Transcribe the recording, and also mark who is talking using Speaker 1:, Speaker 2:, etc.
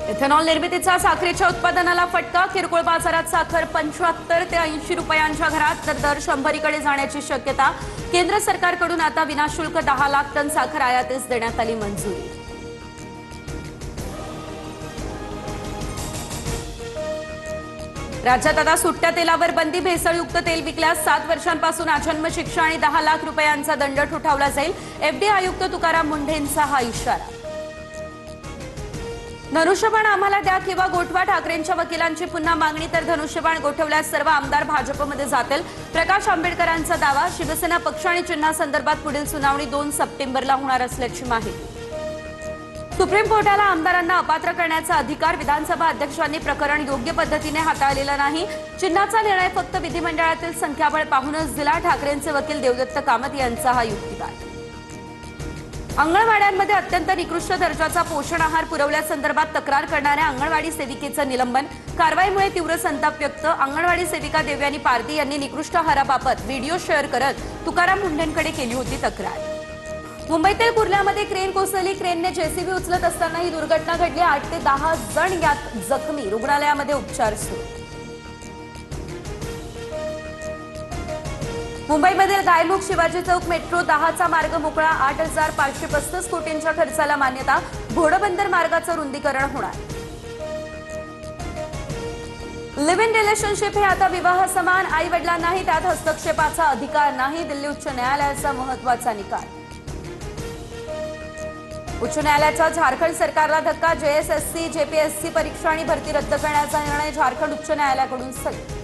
Speaker 1: Ethanol निर्मितीचा साखरेच्या उत्पादनाला फटका। किरकोळ बाजारात साखर 75 ते 80 रुपयांच्या घरात तर दर 100 कडे जाण्याची शक्यता। केंद्र सरकारकडून आता विनाशुल्क 10 लाख टन साखर आयातीस देण्यात आली मंजुरी। राज्यात आता सुट्ट्या तेलावर बंदी। भेसळयुक्त तेल विकल्यास 7 वर्षांपासून आजन्म शिक्षा आणि 10 लाख रुपयांचा दंड ठोठावला जाईल। एफडीए आयुक्त तुकाराम मुंढेंचा हा इशारा। धनुष्यबाण आम्हाला द्या किंवा गोठवा। ठाकरेंच्या वकिलांची पुन्हा मागणी। तर धनुष्यबाण गोठवल्यास सर्व आमदार भाजपमध्ये जातील। प्रकाश आंबेडकरांचा दावा। शिवसेना पक्ष आणि चिन्हासंदर्भात पुढील सुनावणी 2 सप्टेंबरला होणार असल्याची माहिती। सुप्रीम कोर्टाला आमदारांना अपात्र करण्याचा अधिकार। विधानसभा अध्यक्षांनी प्रकरण योग्य पद्धतीने हाताळलेलं नाही। चिन्हाचा निर्णय फक्त विधिमंडळातील संख्याबळ पाहूनच दिला। ठाकरेंचे वकील देवदत्त कामत यांचा हा युक्तिवाद। अंगणवाड्यांमध्ये अत्यंत निकृष्ट दर्जाचा पोषण आहार पुरवल्यासंदर्भात तक्रार करणाऱ्या अंगणवाडी सेविकेचं निलंबन। कारवाईमुळे तीव्र संताप व्यक्त। अंगणवाडी सेविका देवयानी पारधी यांनी निकृष्ट आहाराबाबत व्हिडिओ शेअर करत तुकाराम मुंढेंकडे केली होती तक्रार। मुंबईतील कुर्ल्यामध्ये क्रेन कोसळली। क्रेनने जेसीबी उचलत असताना ही दुर्घटना घडली। 8 ते 10 जण यात जखमी। रुग्णालयामध्ये उपचार सुरू। मुंबईमधील गायमुख शिवाजी चौक मेट्रो 10चा मार्ग मोकळा। 8,535 कोटींच्या खर्चाला मान्यता। घोडबंदर मार्गाचं रुंदीकरण होणार। लिव्ह इन रिलेशनशिप हे आता विवाह समान। आई वडिलांनाही त्यात हस्तक्षेपाचा अधिकार नाही। दिल्ली उच्च न्यायालयाचा महत्त्वाचा निकाल। उच्च न्यायालयाचा झारखंड सरकारला धक्का। जेएसएससी जेपीएससी परीक्षा आणि भरती रद्द करण्याचा निर्णय झारखंड उच्च न्यायालयाकडून स्थगित।